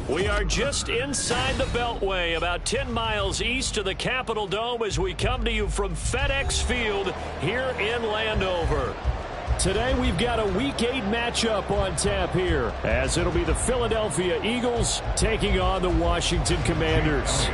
We are just inside the Beltway, about 10 miles east of the Capitol Dome as we come to you from FedEx Field here in Landover. Today we've got a Week 8 matchup on tap here, as it'll be the Philadelphia Eagles taking on the Washington Commanders.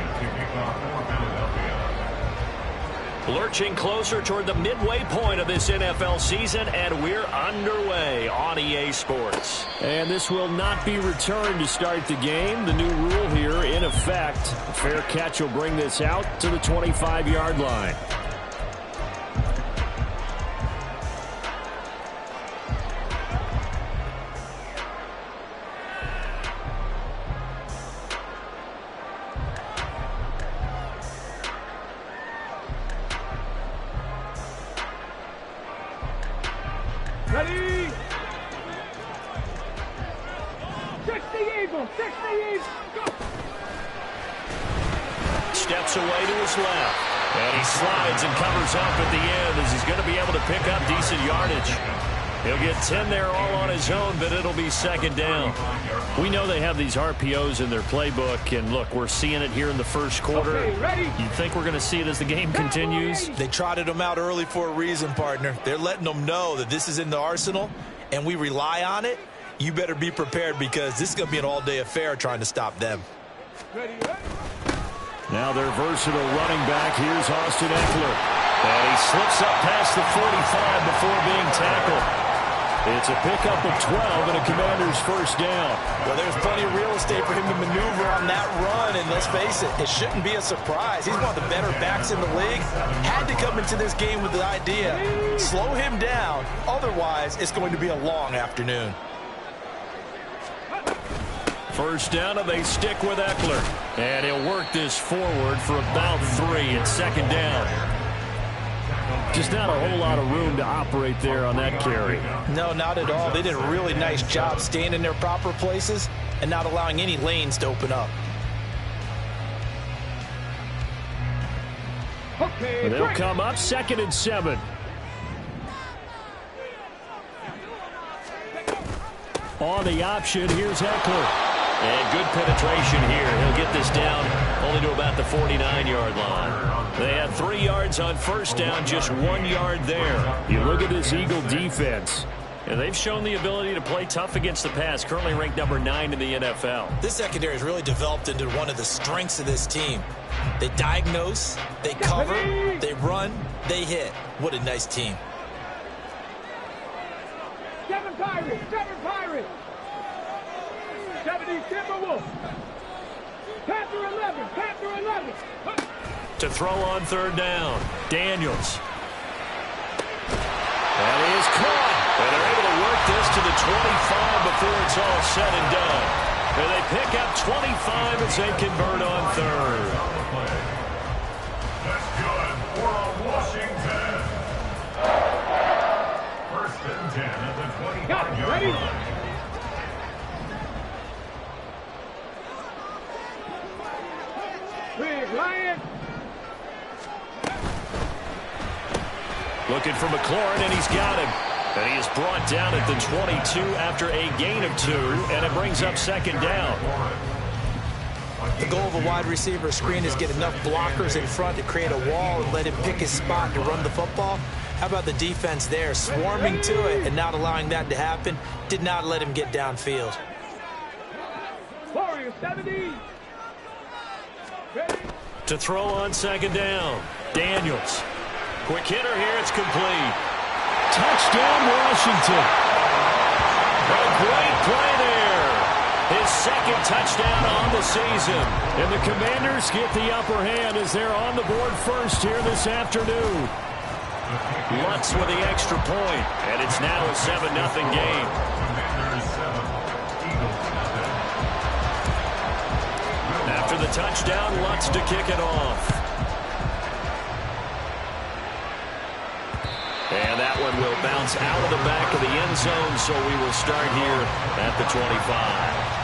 Lurching closer toward the midway point of this NFL season, and we're underway on EA Sports. And this will not be returned to start the game. The new rule here in effect. A fair catch will bring this out to the 25-yard line. Ready? 60 Eagles, 60 Eagles, go! Steps away to his left. And he slides and covers up at the end as he's going to be able to pick up decent yardage. He'll get 10 there all on his own, but it'll be second down. We know they have these RPOs in their playbook, and look, we're seeing it here in the first quarter. Okay, you think we're going to see it as the game continues? They trotted them out early for a reason, partner. They're letting them know that this is in the arsenal, and we rely on it. You better be prepared because this is going to be an all-day affair trying to stop them. Ready, Now their versatile running back, here's Austin Eckler. And he slips up past the 45 before being tackled. It's a pickup of 12 and a Commander's first down. Well, there's plenty of real estate for him to maneuver on that run, and let's face it, it shouldn't be a surprise. He's one of the better backs in the league. Had to come into this game with the idea, slow him down, otherwise it's going to be a long afternoon. First down, and they stick with Eckler. And he'll work this forward for about 3 and second down. Just not a whole lot of room to operate there on that carry. No, not at all. They did a really nice job staying in their proper places and not allowing any lanes to open up. okay, They'll come up 2nd and 7. On the option, here's Eckler. And good penetration here. He'll get this down only to about the 49-yard line. They had 3 yards on first down, just 1 yard there. You look at this Eagle defense, and they've shown the ability to play tough against the pass, currently ranked number 9 in the NFL. This secondary has really developed into one of the strengths of this team. They diagnose, they cover, they run, they hit. What a nice team. 7 Pirates, 7 Pirates. 70 Timberwolves. Panther 11, Panther 11. To throw on third down, Daniels. That is caught. And they're able to work this to the 25 before it's all said and done. And they pick up 25 as they convert on third. That's good for Washington. First and 10 at the 25-yard line. Big Lion. Looking for McLaurin, and he's got him. And he is brought down at the 22 after a gain of 2, and it brings up second down. The goal of a wide receiver screen is get enough blockers in front to create a wall and let him pick his spot to run the football. How about the defense there, swarming to it and not allowing that to happen? Did not let him get downfield. Warriors 70. Ready? To throw on second down, Daniels. Quick hitter here, it's complete. Touchdown, Washington. A great play there. His second touchdown on the season. And the Commanders get the upper hand as they're on the board first here this afternoon. Lutz with the extra point, and it's now a 7-0 game. After the touchdown, Lutz to kick it off. And that one will bounce out of the back of the end zone, so we will start here at the 25.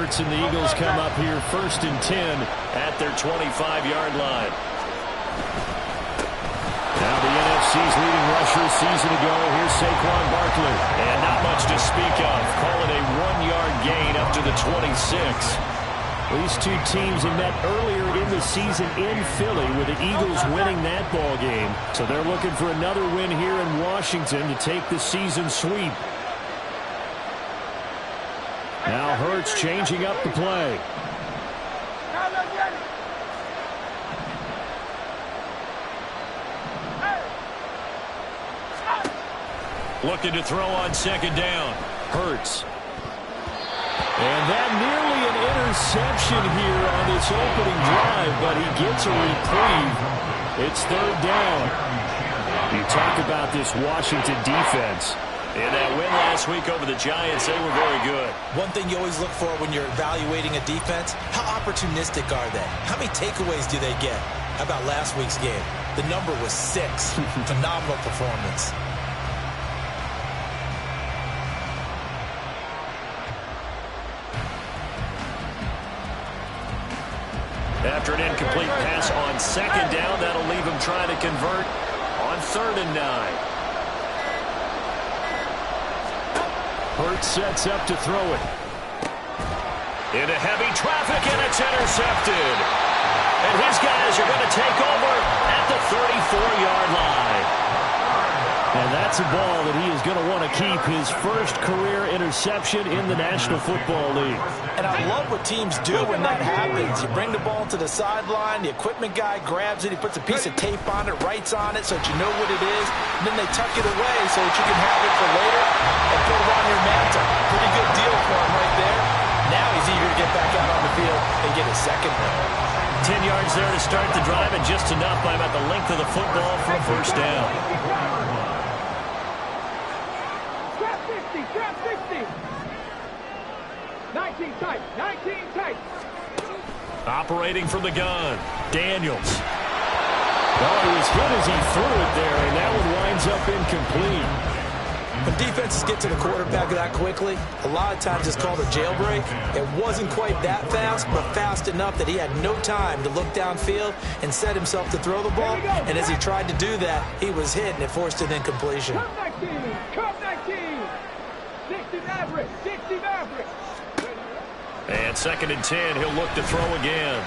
Hurts and the Eagles come up here 1st and 10 at their 25-yard line. Now the NFC's leading rusher a season ago. Here's Saquon Barkley. And not much to speak of. Call it a 1-yard gain up to the 26. These two teams have met earlier in the season in Philly with the Eagles winning that ball game. So they're looking for another win here in Washington to take the season sweep. Now Hurts changing up the play. Looking to throw on 2nd down. Hurts. And that nearly an interception here on this opening drive, but he gets a reprieve. It's 3rd down. You talk about this Washington defense. In that win last week over the Giants, they were very good. One thing you always look for when you're evaluating a defense, how opportunistic are they? How many takeaways do they get? How about last week's game? The number was 6. Phenomenal performance. After an incomplete pass on 2nd down, that'll leave him trying to convert on 3rd and 9. Hurts sets up to throw it. Into heavy traffic, and it's intercepted. And his guys are going to take over at the 34-yard line. And that's a ball that he is going to want to keep, his first career interception in the National Football League. And I love what teams do when that happens. You bring the ball to the sideline, the equipment guy grabs it, he puts a piece of tape on it, writes on it so that you know what it is, and then they tuck it away so that you can have it for later and put it on your mantle. Pretty good deal for him right there. Now he's eager to get back out on the field and get his second one. 10 yards there to start the drive, and just enough by about the length of the football for a 1st down. Trap 60. 19 tight. 19 tight. Operating from the gun, Daniels. Oh, he was hit as he threw it there, and that one winds up incomplete. When defenses get to the quarterback that quickly, a lot of times it's called a jailbreak. It wasn't quite that fast, but fast enough that he had no time to look downfield and set himself to throw the ball. And as he tried to do that, he was hit, and it forced an incompletion. Come 19. 60 Maverick. 60 Maverick. And 2nd and 10, he'll look to throw again.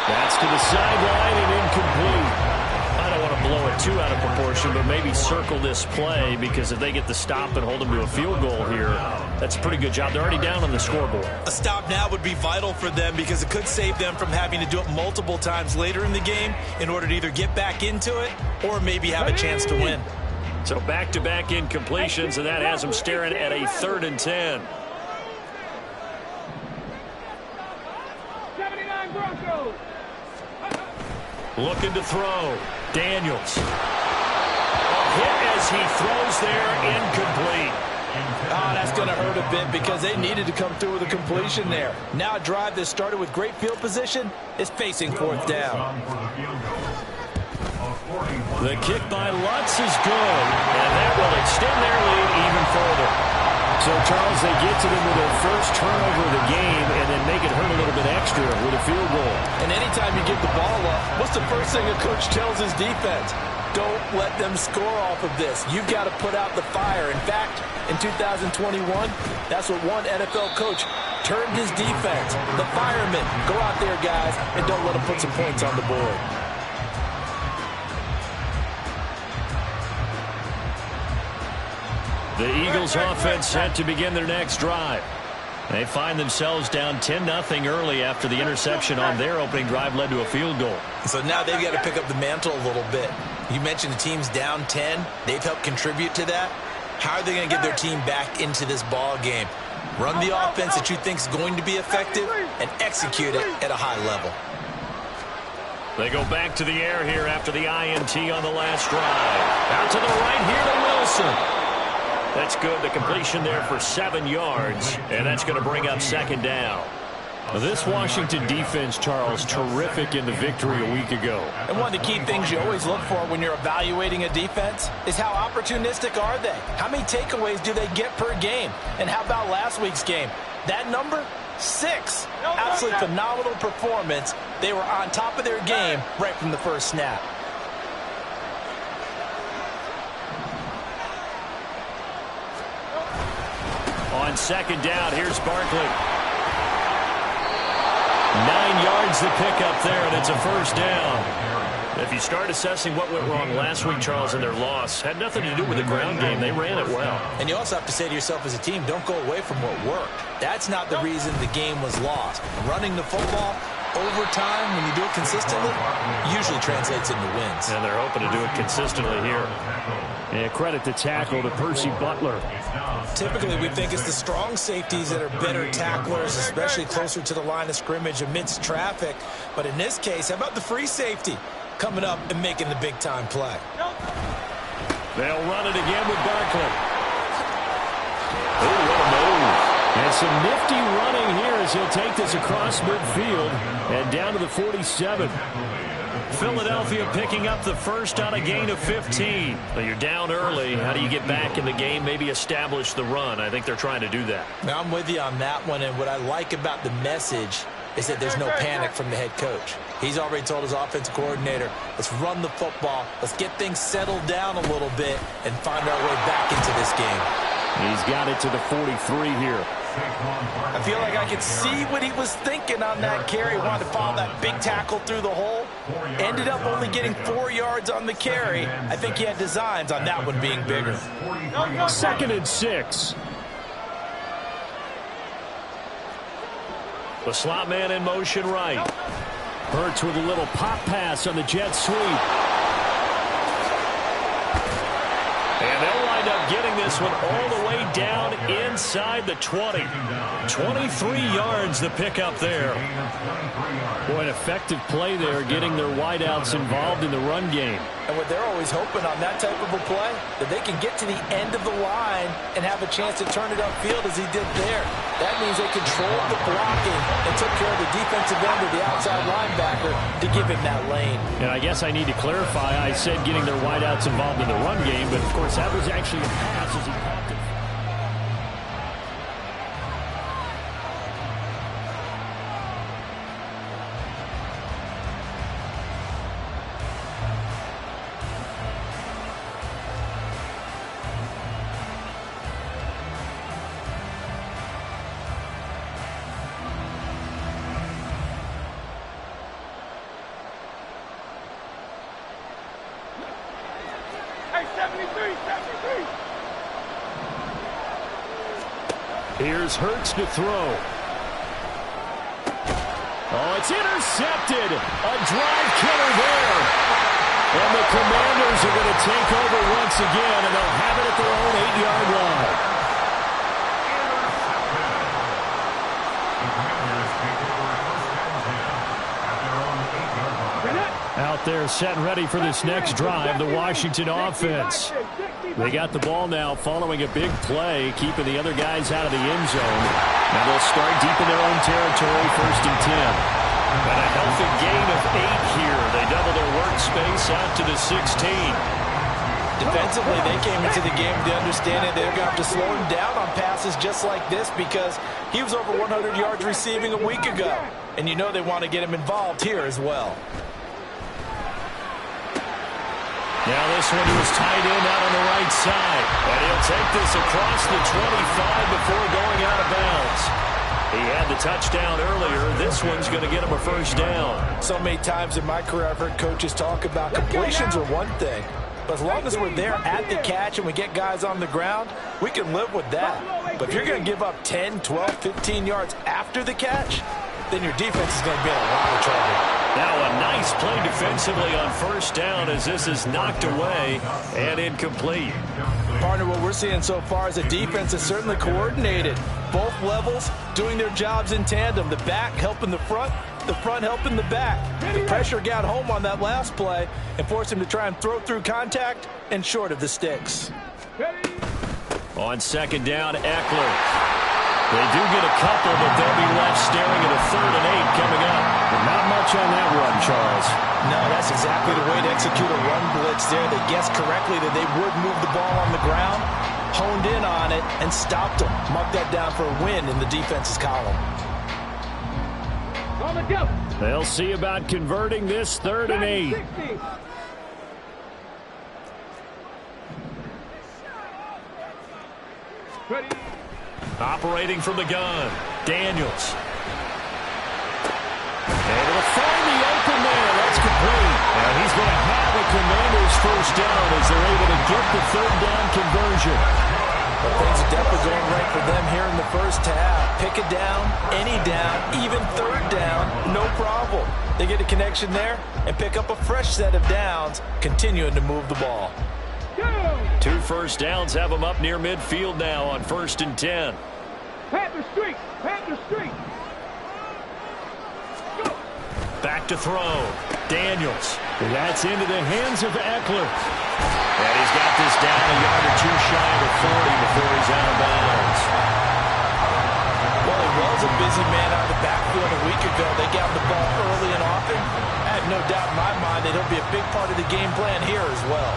That's to the sideline and incomplete. I don't want to blow it too out of proportion, but maybe circle this play, because if they get the stop and hold them to a field goal here, that's a pretty good job. They're already down on the scoreboard. A stop now would be vital for them, because it could save them from having to do it multiple times later in the game in order to either get back into it or maybe have a chance to win. So back-to-back incompletions, and that has them staring at a 3rd and 10. 79 Broncos. Looking to throw. Daniels. A hit as he throws there, incomplete. That's going to hurt a bit, because they needed to come through with a completion there. Now a drive that started with great field position is facing 4th down. The kick by Lutz is good, and that will extend their lead even further. So, Charles, they get to them with their first turnover of the game and then make it hurt a little bit extra with a field goal. And anytime you give the ball up, what's the first thing a coach tells his defense? Don't let them score off of this. You've got to put out the fire. In fact, in 2021, that's what one NFL coach turned his defense. The firemen. Go out there, guys, and don't let them put some points on the board. The Eagles offense set to begin their next drive. They find themselves down 10-0 early after the interception on their opening drive led to a field goal. So now they've got to pick up the mantle a little bit. You mentioned the team's down 10. They've helped contribute to that. How are they going to get their team back into this ball game? Run the offense that you think is going to be effective and execute it at a high level. They go back to the air here after the INT on the last drive. Out to the right here to Wilson. That's good. The completion there for 7 yards, and that's going to bring up 2nd down. This Washington defense, Charles, terrific in the victory a week ago. And one of the key things you always look for when you're evaluating a defense is how opportunistic are they? How many takeaways do they get per game? And how about last week's game? That number 6. Absolutely phenomenal performance. They were on top of their game right from the first snap. On second down, here's Barkley. 9 yards to pick up there, and it's a first down. If you start assessing what went wrong last week, Charles, in their loss, had nothing to do with the ground game. They ran it well. And you also have to say to yourself as a team, don't go away from what worked. That's not the reason the game was lost. Running the football over time, when you do it consistently, usually translates into wins. And they're hoping to do it consistently here. And credit the tackle to Percy Butler. Typically, we think it's the strong safeties that are better tacklers, especially closer to the line of scrimmage amidst traffic. But in this case, how about the free safety coming up and making the big-time play? They'll run it again with Barkley. Oh, what a move. And some nifty running here as he'll take this across midfield and down to the 47. Philadelphia picking up the first on a gain of 15. But you're down early. How do you get back in the game, maybe establish the run? I think they're trying to do that. Now, I'm with you on that one, and what I like about the message is that there's no panic from the head coach. He's already told his offensive coordinator, let's run the football, let's get things settled down a little bit and find our way back into this game. He's got it to the 43 here. I feel like I could see what he was thinking on that carry. Wanted to follow that big tackle through the hole. Ended up only getting 4 yards on the carry. I think he had designs on that one being bigger. 2nd and 6. The slot man in motion right. Hurts with a little pop pass on the jet sweep. And they'll wind up getting this one all the way down inside the 20. 23 yards to pick up there. Boy, an effective play there, getting their wideouts involved in the run game. And what they're always hoping on that type of a play, that they can get to the end of the line and have a chance to turn it upfield as he did there. That means they controlled the blocking and took care of the defensive end of the outside linebacker to give him that lane. And I guess I need to clarify, I said getting their wideouts involved in the run game, but of course that was actually a pass as he popped it. Here's Hurts to throw. Oh, it's intercepted. A drive killer there. And the Commanders are going to take over once again, and they'll have it at their own 8-yard line. Out there set and ready for this next drive, the Washington offense. They got the ball now following a big play, keeping the other guys out of the end zone. Now they'll start deep in their own territory, 1st and 10. And a healthy gain of 8 here. They double their workspace out to the 16. Defensively, they came into the game with the understanding they're going to have to slow him down on passes just like this because he was over 100 yards receiving a week ago. And you know they want to get him involved here as well. Now this one was tied in out on the right side. And he'll take this across the 25 before going out of bounds. He had the touchdown earlier. This one's going to get him a first down. So many times in my career I've heard coaches talk about completions are one thing. But as long as we're there at the catch and we get guys on the ground, we can live with that. But if you're going to give up 10, 12, 15 yards after the catch, then your defense is going to be in a lot of trouble. Now a nice play defensively on first down as this is knocked away and incomplete. Partner, what we're seeing so far is a defense that's certainly coordinated. Both levels doing their jobs in tandem. The back helping the front helping the back. The pressure got home on that last play and forced him to try and throw through contact and short of the sticks. On second down, Eckler. They do get a couple, but they'll be left staring at a 3rd and 8 coming up. But not much on that run, Charles. No, that's exactly the way to execute a run blitz there. They guessed correctly that they would move the ball on the ground, honed in on it, and stopped them. Mark that down for a win in the defense's column. On the double. They'll see about converting this 3rd and 8. 60. Ready. Operating from the gun. Daniels. Able to find the open man. That's complete. And he's going to have a Commanders first down as they're able to get the 3rd down conversion. But things are definitely going right for them here in the first half. Pick a down, any down, even 3rd down, no problem. They get a connection there and pick up a fresh set of downs, continuing to move the ball. 2 first downs have them up near midfield now on 1st and 10. Panther Street. Panther Street. Go. Back to throw. Daniels. That's into the hands of Eckler. And he's got this down a yard or 2 shy of the 40 before he's out of bounds. Well, he was a busy man out of the backfield a week ago. They got the ball early and often. I have no doubt in my mind that he'll be a big part of the game plan here as well.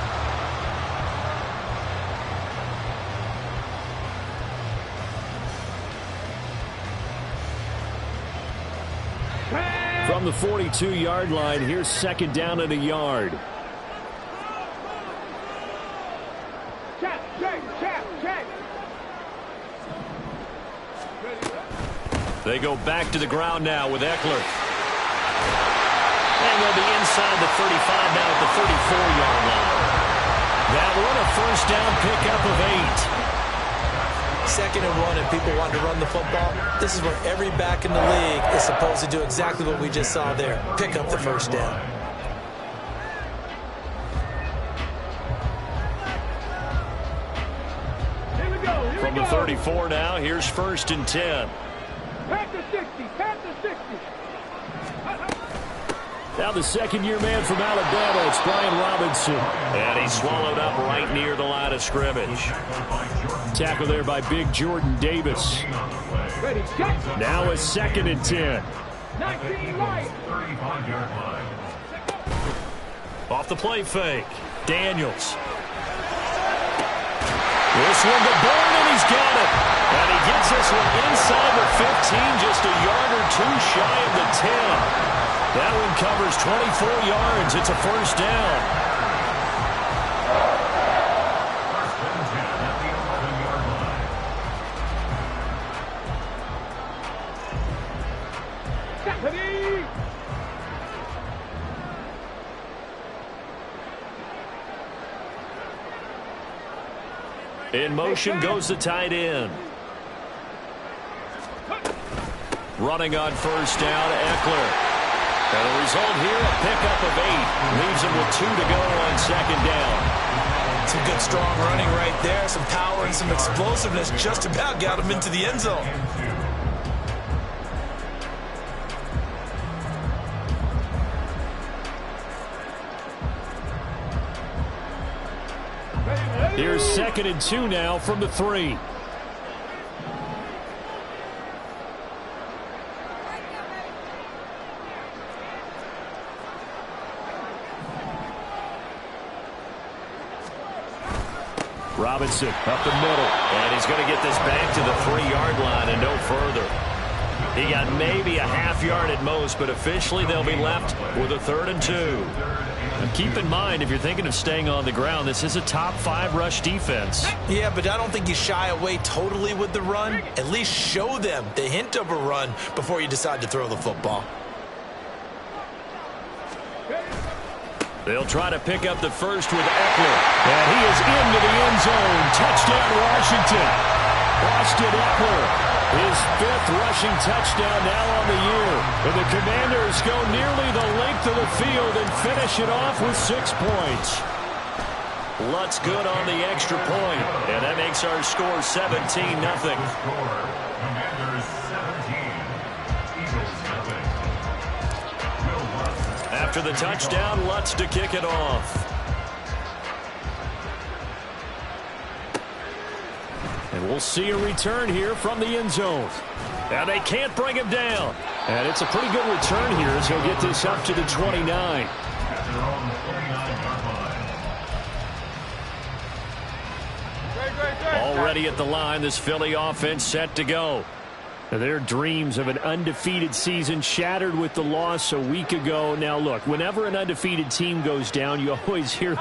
From the 42-yard line, here's 2nd down and a yard. Check. They go back to the ground now with Eckler. And they'll be inside the 35 now at the 34-yard line. That one a first down pickup of 8. 2nd and 1 and people want to run the football. This is where every back in the league is supposed to do exactly what we just saw there. Pick up the first down. Here we go. From the 34 now, here's 1st and 10. Panther 60. Panther 60. Now the 2nd-year man from Alabama, it's Brian Robinson. And he's swallowed up right near the line of scrimmage. Tackle there by big Jordan Davis. Ready. Check. Now a 2nd and 10. 19 Lions. 35-yard line. Off the play fake. Daniels. This one to Bourne, and he's got it. And he gets this one inside the 15, just a yard or 2 shy of the 10. That one covers 24 yards. It's a first down. 1st and 10 at the 11-yard line. Ready. In motion goes the tight end. Running on first down, Eckler. And the result here, a pickup of 8. Leaves him with 2 to go on 2nd down. Some good, strong running right there. Some power and some explosiveness just about got him into the end zone. Here's 2nd and 2 now from the 3. Robinson up the middle. And he's going to get this back to the 3-yard line and no further. He got maybe a half yard at most, but officially they'll be left with a 3rd and 2. And keep in mind, if you're thinking of staying on the ground, this is a top 5 rush defense. Yeah, but I don't think you shy away totally with the run. At least show them the hint of a run before you decide to throw the football. They'll try to pick up the first with Eckler. And he is into the end zone. Touchdown, Washington. Austin Eckler, his 5th rushing touchdown now on the year. And the Commanders go nearly the length of the field and finish it off with 6 points. Lutz good on the extra point, and that makes our score 17-0. Commanders 17, Eagles nothing. After the touchdown, Lutz to kick it off. And we'll see a return here from the end zone. And they can't bring him down. And it's a pretty good return here as he'll get this up to the 29. At their own 29-yard line. Already at the line, this Philly offense set to go. Their dreams of an undefeated season shattered with the loss a week ago. Now, look, whenever an undefeated team goes down, you always hear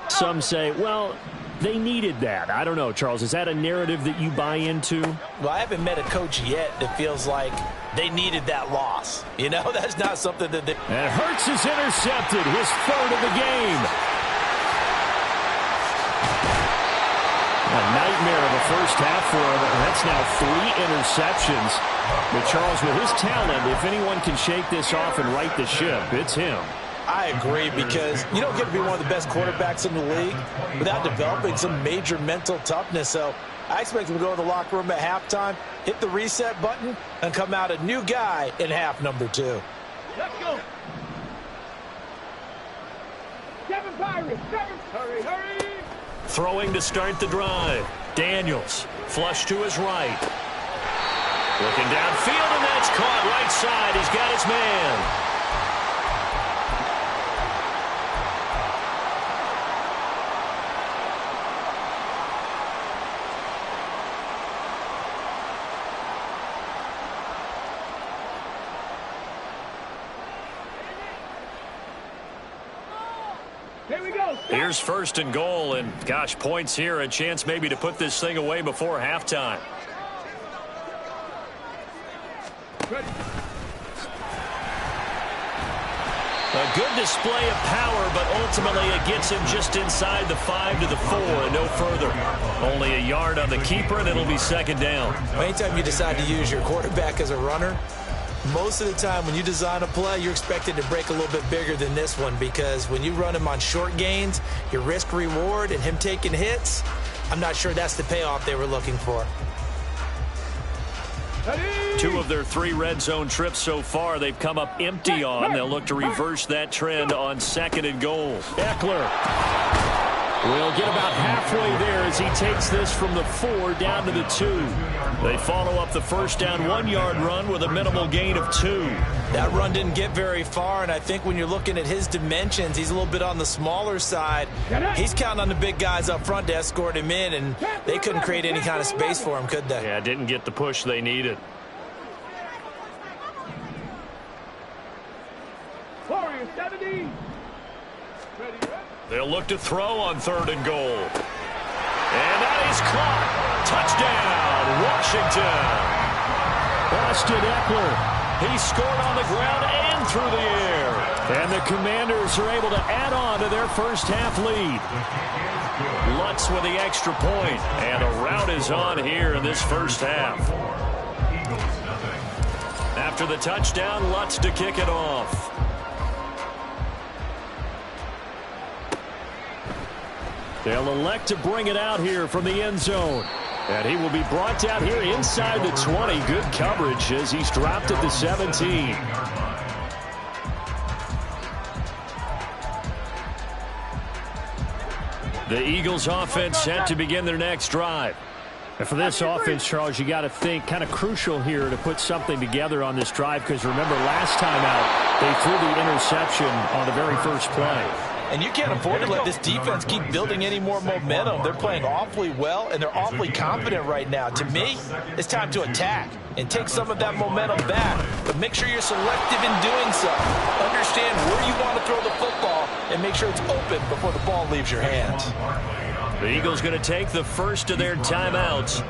some say, well, they needed that. I don't know, Charles. Is that a narrative that you buy into? Well, I haven't met a coach yet that feels like they needed that loss. You know, that's not something that they... And Hurts is intercepted, his third of the game. A nightmare of a first half for him, and that's now 3 interceptions. But Charles, with his talent, if anyone can shake this off and right the ship, it's him. I agree, because you don't get to be one of the best quarterbacks in the league without developing some major mental toughness. So I expect him to go to the locker room at halftime, hit the reset button, and come out a new guy in half number 2. Let's go. Seven Pirates. Seven. Hurry, hurry. Throwing to start the drive. Daniels, flush to his right. Looking downfield, and that's caught right side. He's got his man. Here we go. Here's first and goal, and gosh, points here, a chance maybe to put this thing away before halftime. Ready. A good display of power, but ultimately it gets him just inside the 5 to the 4 and no further. Only a yard on the keeper, and it'll be second down. Anytime you decide to use your quarterback as a runner, most of the time when you design a play, you're expected to break a little bit bigger than this one, because when you run him on short gains, your risk-reward and him taking hits, I'm not sure that's the payoff they were looking for. 2 of their 3 red zone trips so far they've come up empty on. They'll look to reverse that trend on second and goal. Eckler will get about halfway there as he takes this from the 4 down to the 2. They follow up the first down 1-yard run with a minimal gain of 2. That run didn't get very far, and I think when you're looking at his dimensions, he's a little bit on the smaller side. He's counting on the big guys up front to escort him in, and they couldn't create any kind of space for him, could they? Yeah, didn't get the push they needed. Warriors 70. Ready, ready. They'll look to throw on third and goal. And that is caught. Touchdown, Washington. Austin Eckler. He scored on the ground and through the air. And the Commanders are able to add on to their first half lead. Lutz with the extra point. And a rout is on here in this first half. After the touchdown, Lutz to kick it off. They'll elect to bring it out here from the end zone. And he will be brought down here inside the 20. Good coverage as he's dropped at the 17. The Eagles offense set to begin their next drive. And for this offense, Charles, you got to think kind of crucial here to put something together on this drive, because remember last time out they threw the interception on the very first play. And you can't afford to let this defense keep building any more momentum. They're playing awfully well, and they're awfully confident right now. To me, it's time to attack and take some of that momentum back. But make sure you're selective in doing so. Understand where you want to throw the football and make sure it's open before the ball leaves your hands. The Eagles going to take the first of their timeouts,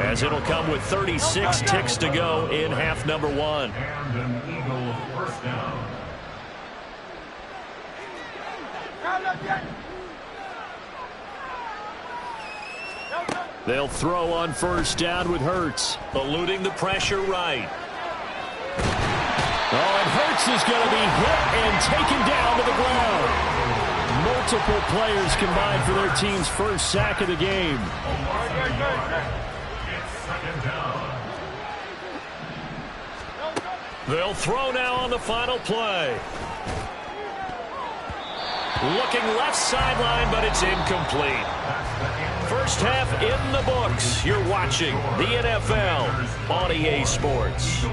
as it'll come with 36 ticks to go in half number 1. And an Eagle first down. They'll throw on first down with Hurts. Eluding the pressure right. Oh, and Hurts is going to be hit and taken down to the ground. Multiple players combined for their team's first sack of the game. It's second down. They'll throw now on the final play. Looking left sideline, but it's incomplete. First half in the books. You're watching the NFL on EA Sports.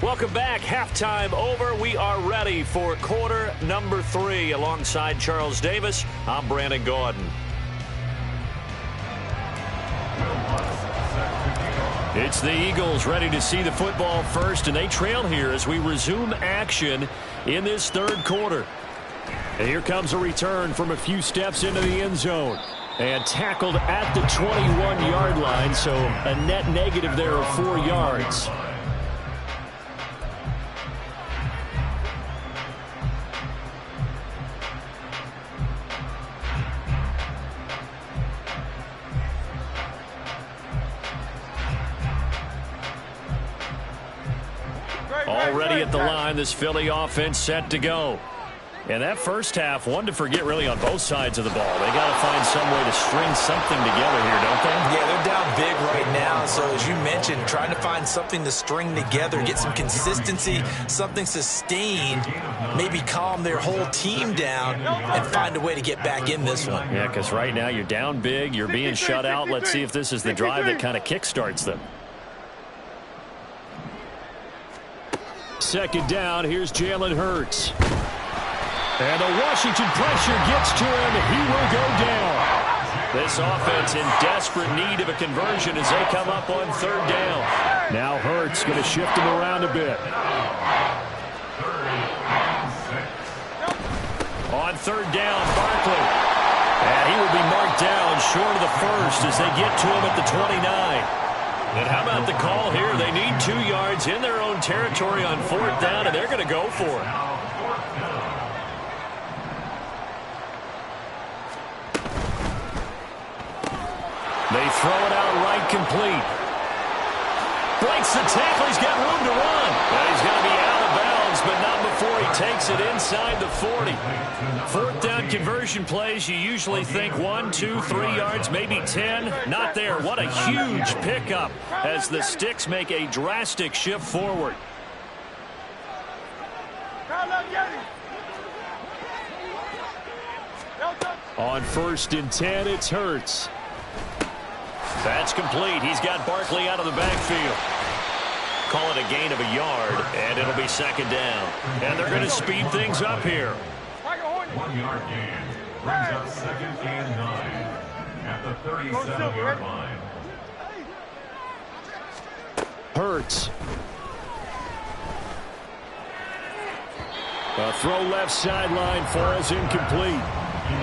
Welcome back. Halftime over. We are ready for quarter number 3. Alongside Charles Davis, I'm Brandon Gaudin. It's the Eagles ready to see the football first, and they trail here as we resume action in this third quarter. And here comes a return from a few steps into the end zone. And tackled at the 21-yard line, so a net negative there of 4 yards. Already at the line, this Philly offense set to go. And that first half, one to forget really on both sides of the ball. They got to find some way to string something together here, don't they? Yeah, they're down big right now. So as you mentioned, trying to find something to string together, get some consistency, something sustained, maybe calm their whole team down and find a way to get back in this one. Yeah, because right now you're down big, you're being shut out. Let's see if this is the drive that kind of kickstarts them. Second down, here's Jalen Hurts. And the Washington pressure gets to him. He will go down. This offense in desperate need of a conversion as they come up on third down. Now Hurts going to shift him around a bit. On third down, Barkley. And he will be marked down short of the first as they get to him at the 29. And how about the call here? They need 2 yards in their own territory on fourth down, and they're going to go for it. They throw it out right complete. Breaks the tackle. He's got room to run. Well, he's going to be out of bounds, but not before he takes it inside the 40. Fourth down conversion plays, you usually think 1, 2, 3 yards, maybe 10. Not there. What a huge pickup as the Sticks make a drastic shift forward. On 1st and 10, it's Hurts. That's complete. He's got Barkley out of the backfield. Call it a gain of a yard, and it'll be second down. And they're going to speed things up here. 1 yard gain brings up 2nd and 9 at the 37-yard line. Hurts. A throw left sideline falls incomplete.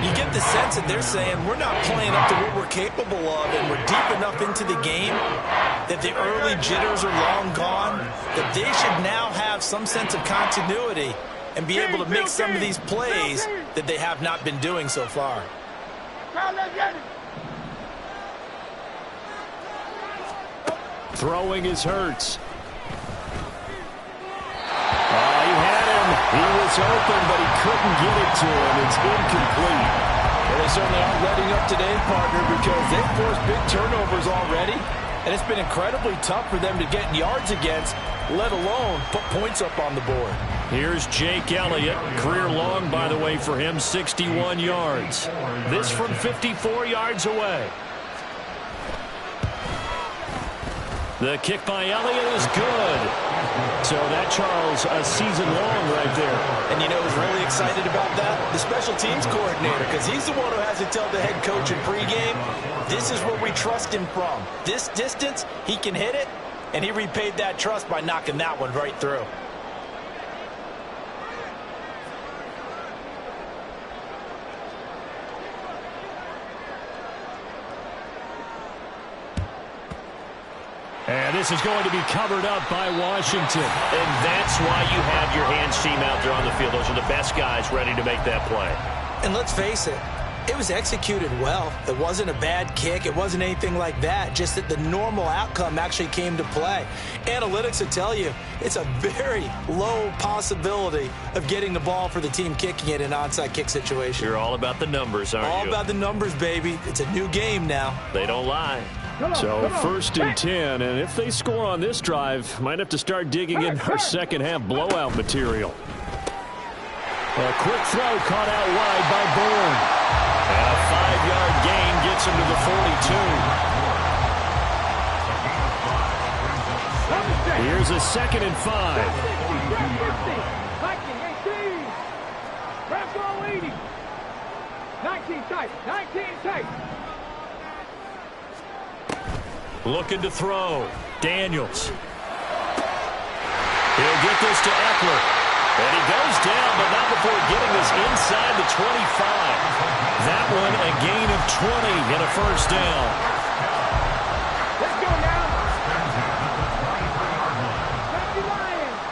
You get the sense that they're saying we're not playing up to what we're capable of, and we're deep enough into the game that the early jitters are long gone, that they should now have some sense of continuity and be able to make some of these plays that they have not been doing so far. Throwing is Hurts. He had him. He was open, but he couldn't get it to him. It's incomplete. Well, they certainly aren't letting up today, partner, because they've forced big turnovers already, and it's been incredibly tough for them to get yards against, let alone put points up on the board. Here's Jake Elliott. Career long, by the way, for him, 61 yards. This from 54 yards away. The kick by Elliott is good. So that, Charles, a season long right there. And you know who's really excited about that? The special teams coordinator, because he's the one who has to tell the head coach in pregame, this is where we trust him from. This distance, he can hit it, and he repaid that trust by knocking that one right through. And this is going to be covered up by Washington. And that's why you have your hands team out there on the field. Those are the best guys ready to make that play. And let's face it, it was executed well. It wasn't a bad kick. It wasn't anything like that. Just that the normal outcome actually came to play. Analytics will tell you it's a very low possibility of getting the ball for the team kicking it in an onside kick situation. You're all about the numbers, aren't you? All about the numbers, baby. It's a new game now. They don't lie. So 1st and 10, and if they score on this drive, might have to start digging in our second half blowout material. A quick throw caught out wide by Bourne. And a 5-yard gain gets him to the 42. Here's a 2nd and 5. 19 tight. 19 tight. Looking to throw. Daniels. He'll get this to Eckler. And he goes down, but not before getting this inside the 25. That one a gain of 20 and a first down. Let's go now. Happy Lions.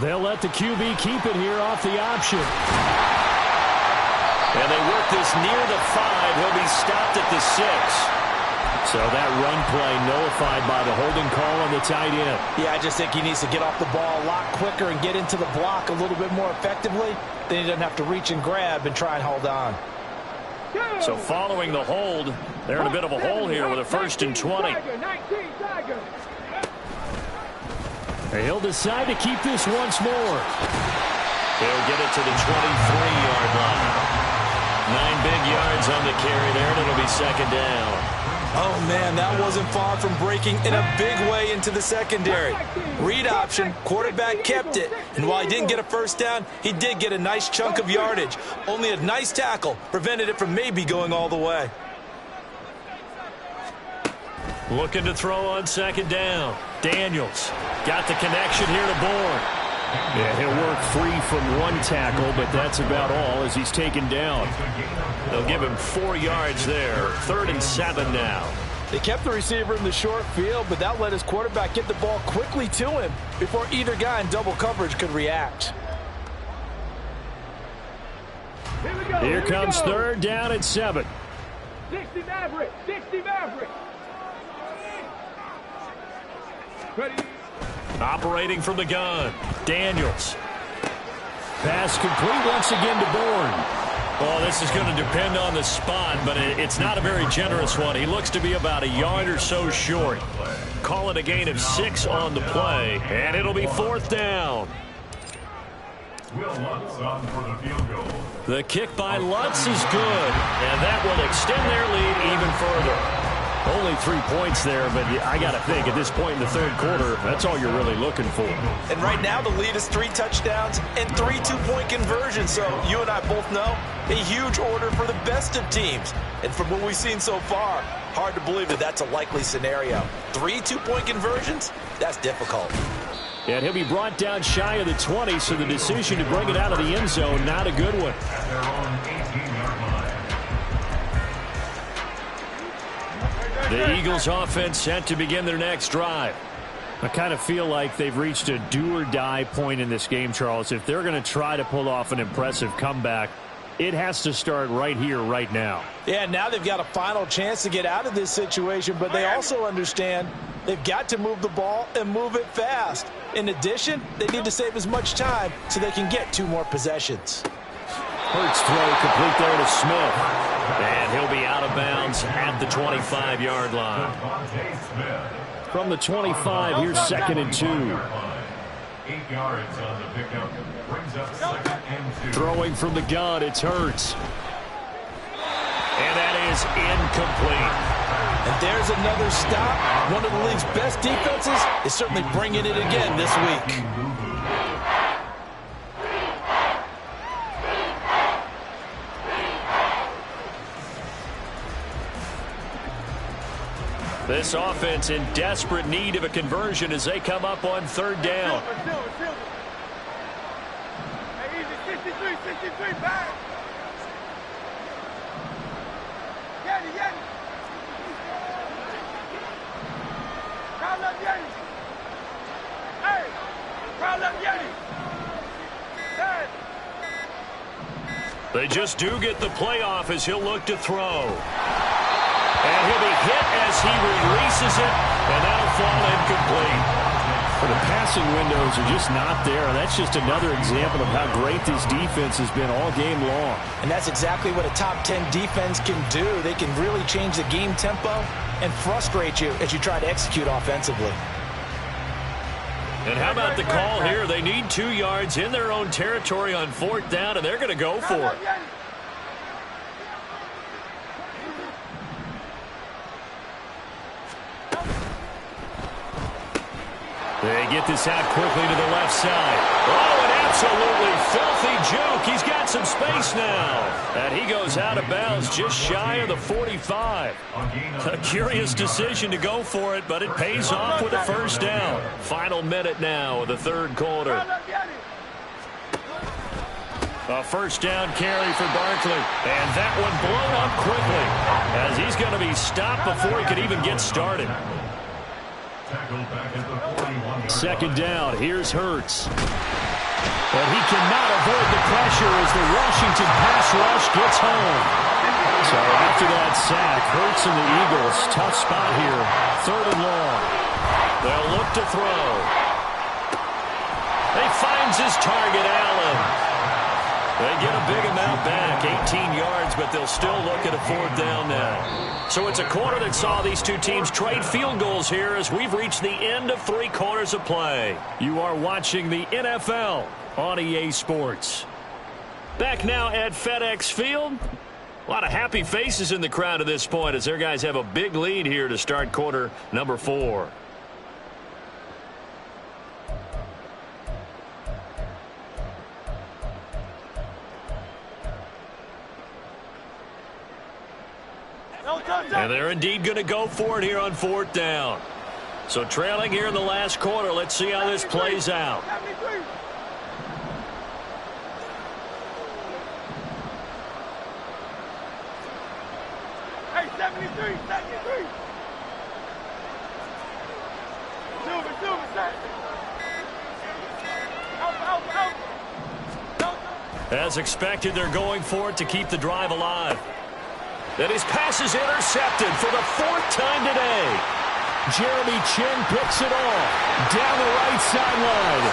They'll let the QB keep it here off the option. And they work this near the 5. He'll be stopped at the 6. So that run play nullified by the holding call on the tight end. Yeah, I just think he needs to get off the ball a lot quicker and get into the block a little bit more effectively. Then he doesn't have to reach and grab and try and hold on. So following the hold, they're in a bit of a hole here with a 1st and 20. He'll decide to keep this once more. He'll get it to the 23-yard line. 9 big yards on the carry there, and it'll be 2nd down. Oh, man, that wasn't far from breaking in a big way into the secondary. Read option, quarterback kept it. And while he didn't get a first down, he did get a nice chunk of yardage. Only a nice tackle prevented it from maybe going all the way. Looking to throw on 2nd down. Daniels got the connection here to Bourne. Yeah, he'll work free from one tackle, but that's about all as he's taken down. They'll give him 4 yards there. 3rd and 7 now. They kept the receiver in the short field, but that let his quarterback get the ball quickly to him before either guy in double coverage could react. Here comes 3rd down and 7. 60 Maverick. 60 Maverick. Ready. Operating from the gun. Daniels. Pass complete once again to Bourne. Well, this is going to depend on the spot, but it's not a very generous one. He looks to be about a yard or so short. Call it a gain of 6 on the play, and it'll be 4th down. Will Lutz on for the field goal. The kick by Lutz is good, and that will extend their lead even further. Only 3 points there, but I got to think at this point in the 3rd quarter, that's all you're really looking for. And right now the lead is 3 touchdowns and 3 2-point conversions. So you and I both know a huge order for the best of teams. And from what we've seen so far, hard to believe that that's a likely scenario. 3 2-point conversions? That's difficult. And he'll be brought down shy of the 20, so the decision to bring it out of the end zone, not a good one. At their own 18-yard line. The Eagles offense set to begin their next drive. I kind of feel like they've reached a do-or-die point in this game, Charles. If they're going to try to pull off an impressive comeback, it has to start right here, right now. Yeah, now they've got a final chance to get out of this situation, but they also understand they've got to move the ball and move it fast. In addition, they need to save as much time so they can get 2 more possessions. Hurts throw complete there to Smith. And he'll be out of bounds at the 25-yard line. From the 25, here's 2nd and 2. 8 yards on the pickup. Brings up 2nd and 2. Throwing from the gun, it's Hurts. And that is incomplete. And there's another stop. One of the league's best defenses is certainly bringing it again this week. This offense in desperate need of a conversion as they come up on 3rd down. Hey, easy, 63, back. Yeti. Round up Yeti. Hey, round up Yeti. Hey. They just do get the playoff as he'll look to throw. And he'll be hit as he releases it, and that'll fall incomplete. The passing windows are just not there. That's just another example of how great this defense has been all game long. And that's exactly what a top 10 defense can do. They can really change the game tempo and frustrate you as you try to execute offensively. And how about the call here? They need 2 yards in their own territory on 4th down, and they're going to go for it. They get this out quickly to the left side. Oh, an absolutely filthy juke. He's got some space now. And he goes out of bounds just shy of the 45. A curious decision to go for it, but it pays off with a first down. Final minute now of the third quarter. A first down carry for Barkley. And that one blown up quickly as he's going to be stopped before he could even get started. Second down, here's Hurts. But he cannot avoid the pressure as the Washington pass rush gets home. So after that sack, Hurts and the Eagles, tough spot here. Third and long. They'll look to throw. He finds his target, Allen. They get a big amount back, 18 yards, but they'll still look at a fourth down now. So it's a quarter that saw these two teams trade field goals here as we've reached the end of 3 quarters of play. You are watching the NFL on EA Sports. Back now at FedEx Field. A lot of happy faces in the crowd at this point as their guys have a big lead here to start quarter number 4. And they're indeed going to go for it here on fourth down. So trailing here in the last quarter. Let's see how this plays out. Hey, 73, 73. Silver, set. Out. As expected, they're going for it to keep the drive alive. That his pass is intercepted for the 4th time today. Jeremy Chin picks it off down the right sideline.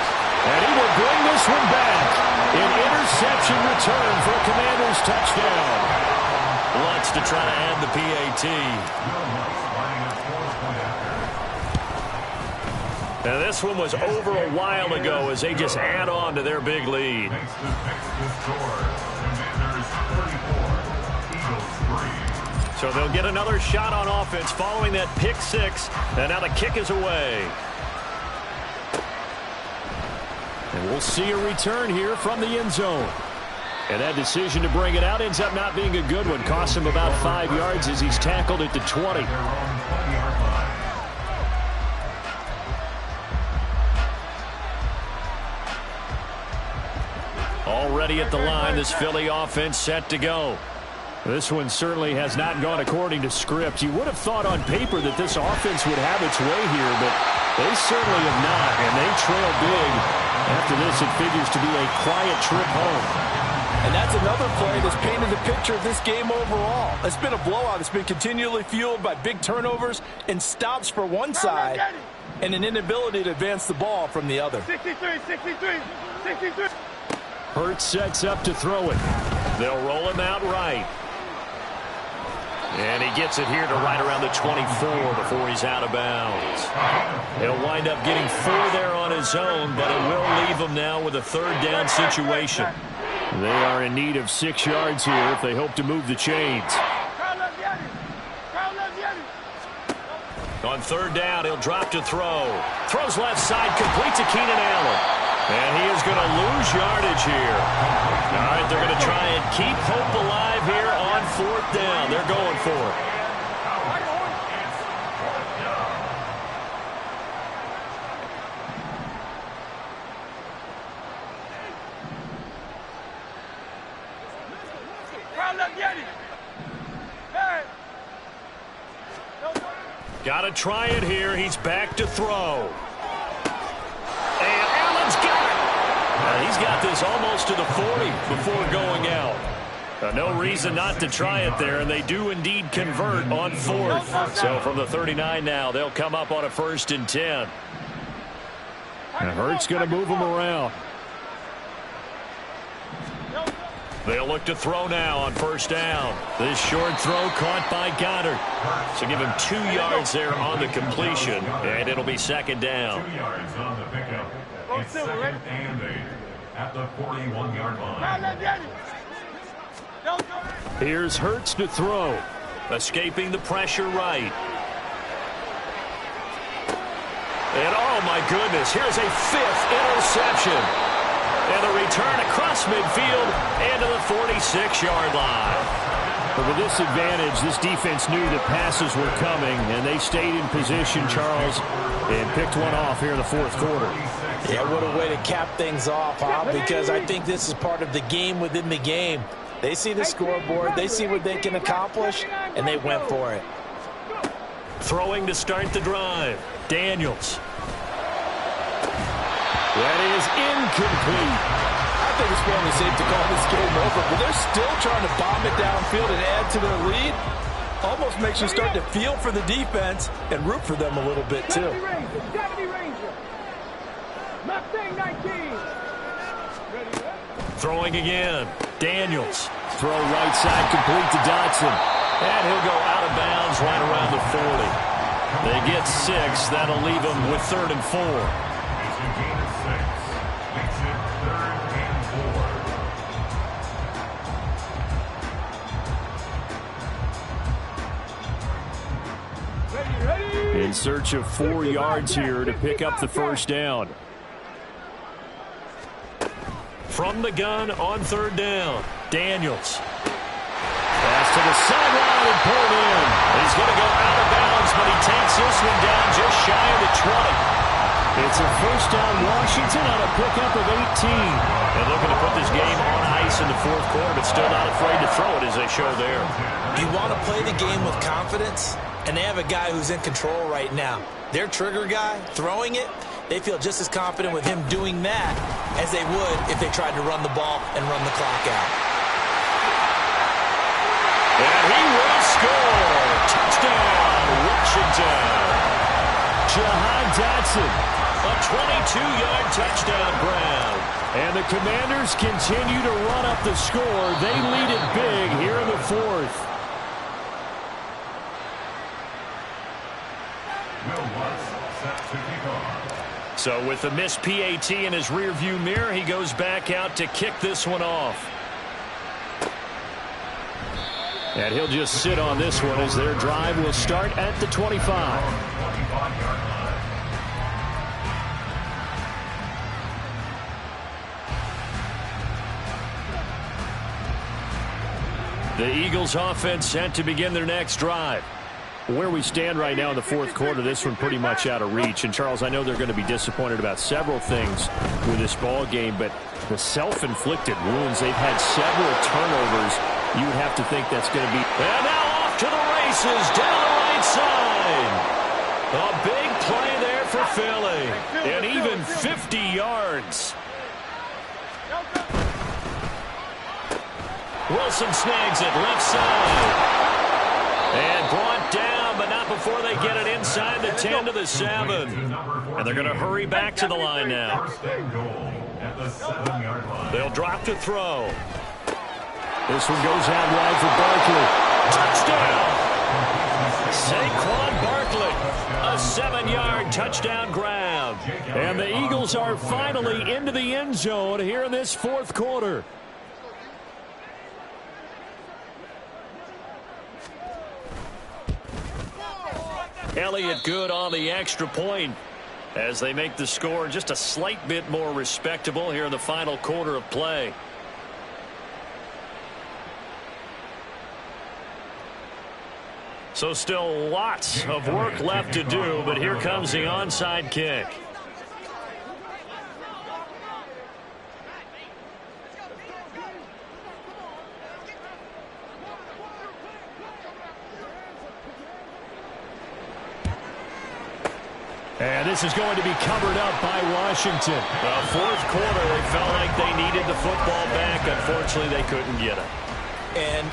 And he will bring this one back. An interception return for a Commanders touchdown. Wants to try to add the PAT. Now this one was over a while ago as they just add on to their big lead. So they'll get another shot on offense following that pick 6. And now the kick is away. And we'll see a return here from the end zone. And that decision to bring it out ends up not being a good one. Costs him about 5 yards as he's tackled at the 20. Already at the line, this Philly offense set to go. This one certainly has not gone according to script. You would have thought on paper that this offense would have its way here, but they certainly have not, and they trail big. After this, it figures to be a quiet trip home. And that's another play that's painted the picture of this game overall. It's been a blowout. It's been continually fueled by big turnovers and stops for one side and an inability to advance the ball from the other. 63. Hurts sets up to throw it. They'll roll him out right. And he gets it here to right around the 24 before he's out of bounds. He'll wind up getting 4 there on his own, but it will leave him now with a third down situation. They are in need of 6 yards here if they hope to move the chains. On third down, he'll drop to throw. Throws left side, complete to Keenan Allen. And he is going to lose yardage here. All right, they're going to try and keep hope alive here on fourth down. They're going for it. Got to try it here. He's back to throw. And Allen's got it. He's got this almost to the 40 before going out. No reason not to try it there, and they do indeed convert on fourth. So from the 39 now, they'll come up on a 1st and 10. And Hurts going to move them around. They'll look to throw now on first down. This short throw caught by Goddard. So give him 2 yards there on the completion, and it'll be second down. 2 yards on the pickup. It's second and 8 at the 41-yard line. Here's Hurts to throw. Escaping the pressure right. And oh my goodness, here's a 5th interception. And the return across midfield and to the 46-yard line. But with this advantage, this defense knew that passes were coming, and they stayed in position, Charles, and picked one off here in the fourth quarter. Yeah, what a way to cap things off, huh? Because I think this is part of the game within the game. They see the scoreboard, they see what they can accomplish, and they went for it. Throwing to start the drive, Daniels. That is incomplete. I think it's fairly safe to call this game over, but they're still trying to bomb it downfield and add to their lead. Almost makes you start to feel for the defense and root for them a little bit, too. Throwing again, Daniels. Throw right side complete to Dotson. And he'll go out of bounds right around the 40. They get 6. That'll leave them with 3rd and 4. It's a gain of 6. Makes it 3rd and 4. In search of 4 yards here to pick up the first down. From the gun on 3rd down, Daniels. Pass to the sideline and pulled in. He's going to go out of bounds, but he takes this one down just shy of the 20. It's a first down Washington on a pickup of 18. And looking to put this game on ice in the fourth quarter, but still not afraid to throw it as they show there. You want to play the game with confidence, and they have a guy who's in control right now. Their trigger guy, throwing it, they feel just as confident with him doing that as they would if they tried to run the ball and run the clock out. And he will score. Touchdown, Washington. Jahan Dotson. A 22-yard touchdown grab. And the Commanders continue to run up the score. They lead it big here in the fourth. Will Lutz set to kick off. So with the missed PAT in his rearview mirror, he goes back out to kick this one off. And he'll just sit on this one as their drive will start at the 25. 25-yard line. The Eagles offense set to begin their next drive. Where we stand right now in the fourth quarter, this one pretty much out of reach. And, Charles, I know they're going to be disappointed about several things with this ball game, but the self-inflicted wounds, they've had several turnovers. You would have to think that's going to be... And now off to the races down the right side. A big play there for Philly. And even 50 yards. Wilson snags it left side. And brought down, but not before they get it inside the 10 to the 7. And they're going to hurry back to the line now. First and goal at the 7-yard line. They'll drop to throw. This one goes out wide for Barkley. Touchdown! Saquon Barkley. A 7-yard touchdown grab. And the Eagles are finally into the end zone here in this fourth quarter. Elliott good on the extra point as they make the score just a slight bit more respectable here in the final quarter of play. So still lots of work left to do, but here comes the onside kick. And this is going to be covered up by Washington. The fourth quarter, they felt like they needed the football back. Unfortunately, they couldn't get it. And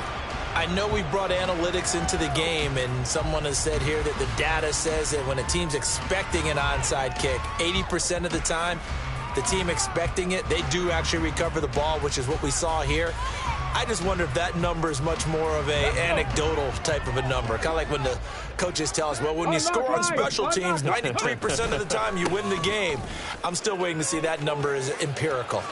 I know we brought analytics into the game, and someone has said here that the data says that when a team's expecting an onside kick, 80% of the time, the team expecting it, they do actually recover the ball, which is what we saw here. I just wonder if that number is much more of a anecdotal type of a number. Kind of like when the coaches tell us, well, when you score on special teams, 93% of the time you win the game. I'm still waiting to see that number is empirical.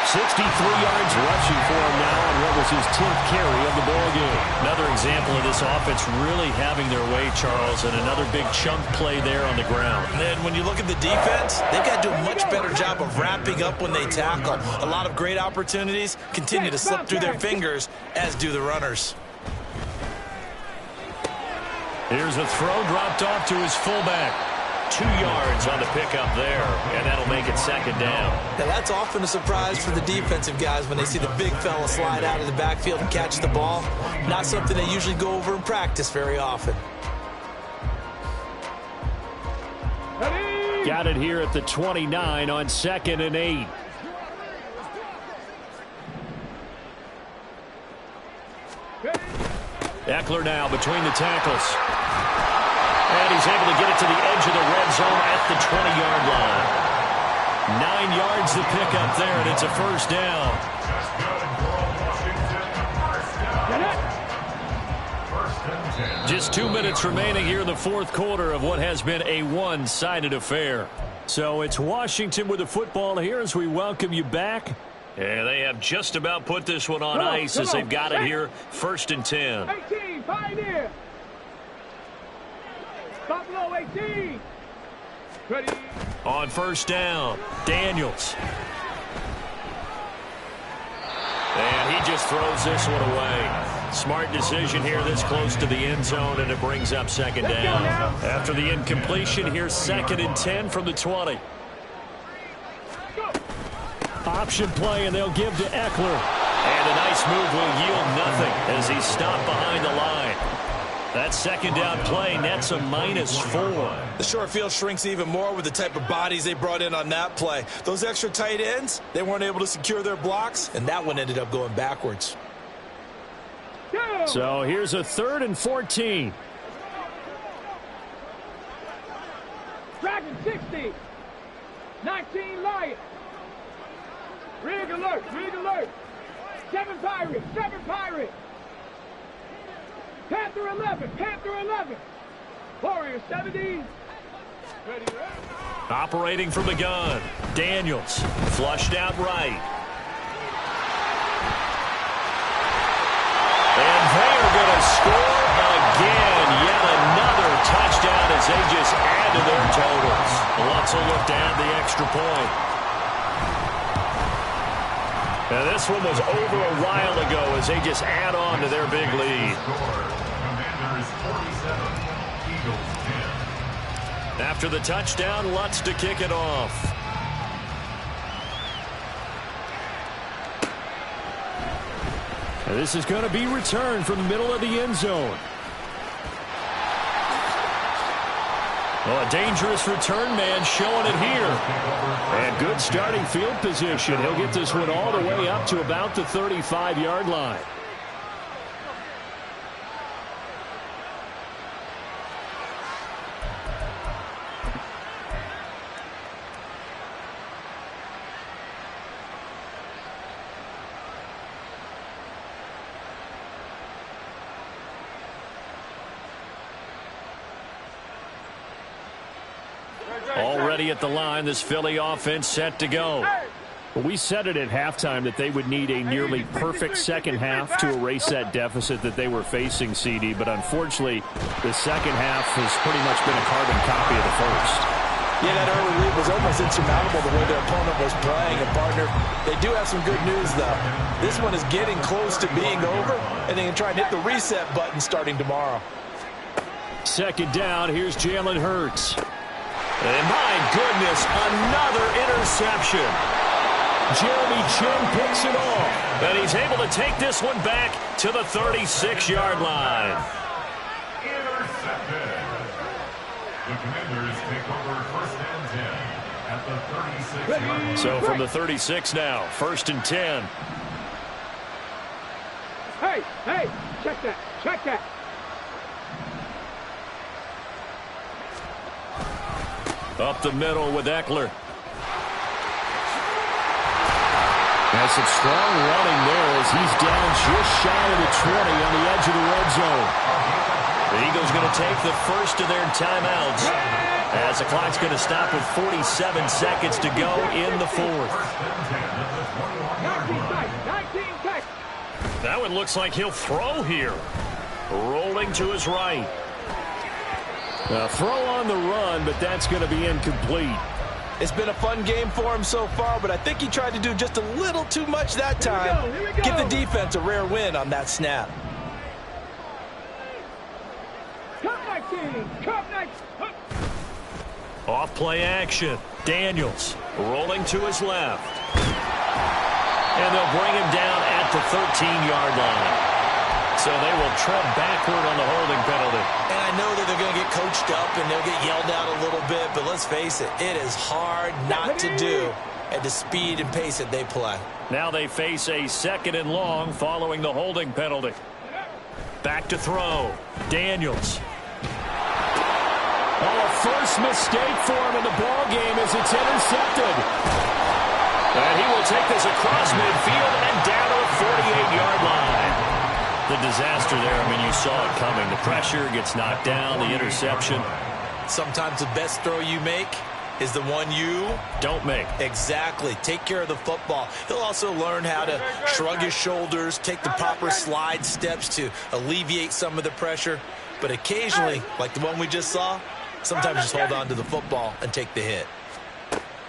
63 yards rushing for him now on what was his 10th carry of the ballgame. Another example of this offense really having their way, Charles, and another big chunk play there on the ground. And then when you look at the defense, they've got to do a much better job of wrapping up when they tackle. A lot of great opportunities continue to slip through their fingers, as do the runners. Here's a throw dropped off to his fullback. 2 yards on the pickup there, and that'll make it second down. Now, that's often a surprise for the defensive guys when they see the big fella slide out of the backfield and catch the ball. Not something they usually go over in practice very often. Got it here at the 29 on 2nd and 8. Eckler now between the tackles. And he's able to get it to the edge of the red zone at the 20-yard line. 9 yards to pick up there, and it's a first down. Just 2 minutes remaining here in the fourth quarter of what has been a one-sided affair. So it's Washington with the football here as we welcome you back. And they have just about put this one on ice as they've got it here, 1st and 10. 18, Pioneer. Buffalo 18. Ready. On first down, Daniels. And he just throws this one away. Smart decision here this close to the end zone, and it brings up second down. After the incompletion, here's 2nd and 10 from the 20. Option play, and they'll give to Eckler. And a nice move will yield nothing as he's stopped behind the line. That second down play nets a -4. The short field shrinks even more with the type of bodies they brought in on that play. Those extra tight ends, they weren't able to secure their blocks, and that one ended up going backwards. So here's a 3rd and 14. Dragon 60. 19 Lions. Rig alert, rig alert. 7 Pirates, 7 Pirates. Panther 11, Panther 11. Warrior 70. Ready. Operating from the gun, Daniels flushed out right. And they are going to score again. Yet another touchdown as they just add to their totals. Let's look to add the extra point. Now this one was over a while ago as they just add on to their big lead. Commanders 47, Eagles 10. After the touchdown, Lutz to kick it off. And this is going to be returned from the middle of the end zone. Well, a dangerous return man showing it here. And good starting field position. He'll get this one all the way up to about the 35-yard line. Already at the line, this Philly offense set to go. We said it at halftime that they would need a nearly perfect second half to erase that deficit that they were facing, CD. But unfortunately, the second half has pretty much been a carbon copy of the first. Yeah, that early lead was almost insurmountable the way their opponent was playing. And, partner, they do have some good news, though. This one is getting close to being over, and they can try and hit the reset button starting tomorrow. Second down, here's Jalen Hurts. And my goodness, another interception. Jeremy Chin picks it off. And he's able to take this one back to the 36-yard line. Intercepted. The Commanders take over 1st and 10 at the 36-yard line. So from the 36 now, 1st and 10. Hey, hey, check that, check that. Up the middle with Eckler. Has some strong running there as he's down just shy of the 20 on the edge of the red zone. The Eagles going to take the first of their timeouts. As the clock's going to stop with 47 seconds to go in the fourth. 19 seconds. That one looks like he'll throw here. Rolling to his right. A throw on the run, but that's going to be incomplete. It's been a fun game for him so far, but I think he tried to do just a little too much that time. Here we go. Give the defense a rare win on that snap. Cup 19. Cup 19. Off play action. Daniels rolling to his left. And they'll bring him down at the 13-yard line. So they will tread backward on the holding penalty. And I know that they're going to get coached up and they'll get yelled at a little bit, but let's face it, it is hard not to do at the speed and pace that they play. Now they face a 2nd and long following the holding penalty. Back to throw. Daniels. Oh, a first mistake for him in the ball game as it's intercepted. And he will take this across midfield and down to the 48-yard line. The disaster there, I mean, you saw it coming. The pressure gets knocked down, the interception. Sometimes the best throw you make is the one you don't make. Exactly. Take care of the football. He'll also learn how to shrug his shoulders, take the proper slide steps to alleviate some of the pressure. But occasionally, like the one we just saw, sometimes just hold on to the football and take the hit.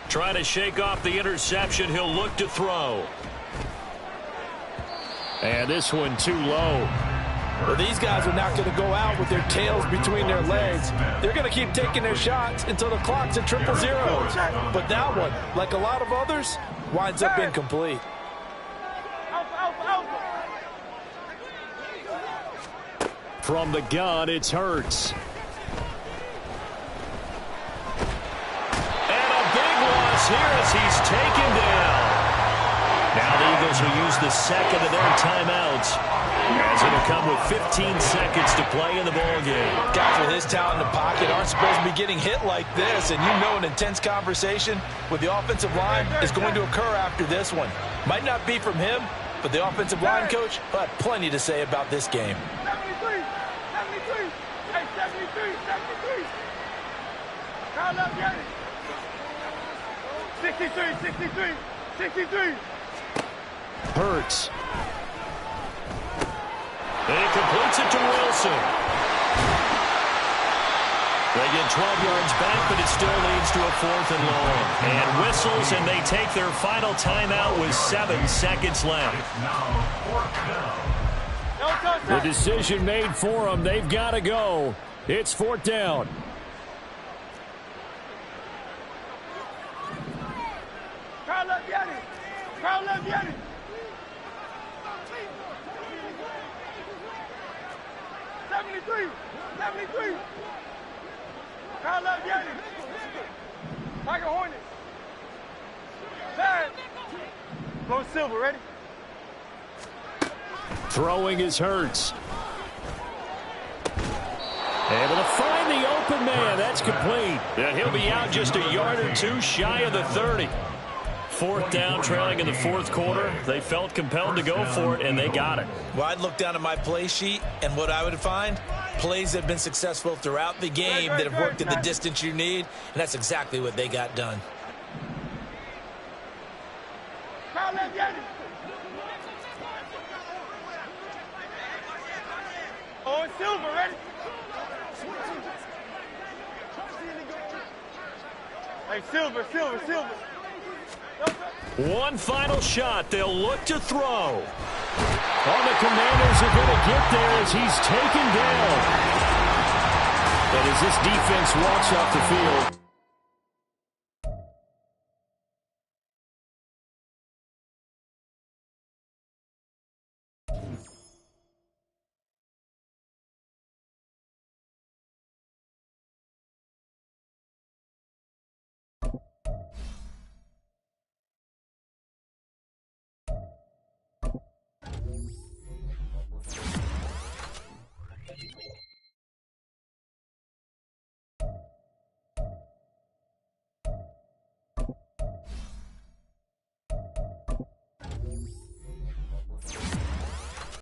Trying to shake off the interception. He'll look to throw. And this one too low. Well, these guys are not going to go out with their tails between their legs. They're going to keep taking their shots until the clock's at 000. But that one, like a lot of others, winds up incomplete. From the gun, it's Hurts. And a big loss here as he's taken down. Now the Eagles will use the second of their timeouts as it'll come with 15 seconds to play in the ball game. Guys with his talent in the pocket aren't supposed to be getting hit like this, and you know an intense conversation with the offensive line is going to occur after this one. Might not be from him, but the offensive line coach will have plenty to say about this game. 73. 73. Hey, 73. 73. Kyle up, get it. 63. 63. 63. Hurts. And he completes it to Wilson. They get 12 yards back, but it still leads to a 4th and long. And whistles, and they take their final timeout with 7 seconds left. The decision made for them. They've got to go. It's 4th down. Kyle up, get it. Kyle up, get it. 73. 73. Kyle up, get it. Tiger Hornets. Bad. Go Silver, ready? Throwing is Hurts. Able to find the open man. That's complete. And he'll be out just a yard or two shy of the 30. 4th down, trailing in the 4th quarter. They felt compelled to go for it, and they got it. Well, I'd look down at my play sheet, and what I would find, plays that have been successful throughout the game that have worked at the distance you need, and that's exactly what they got done. Kyle up, get it. Oh, it's Silver, ready? Hey, Silver, Silver, Silver. One final shot. They'll look to throw. All the Commanders are going to get there as he's taken down. And as this defense walks off the field,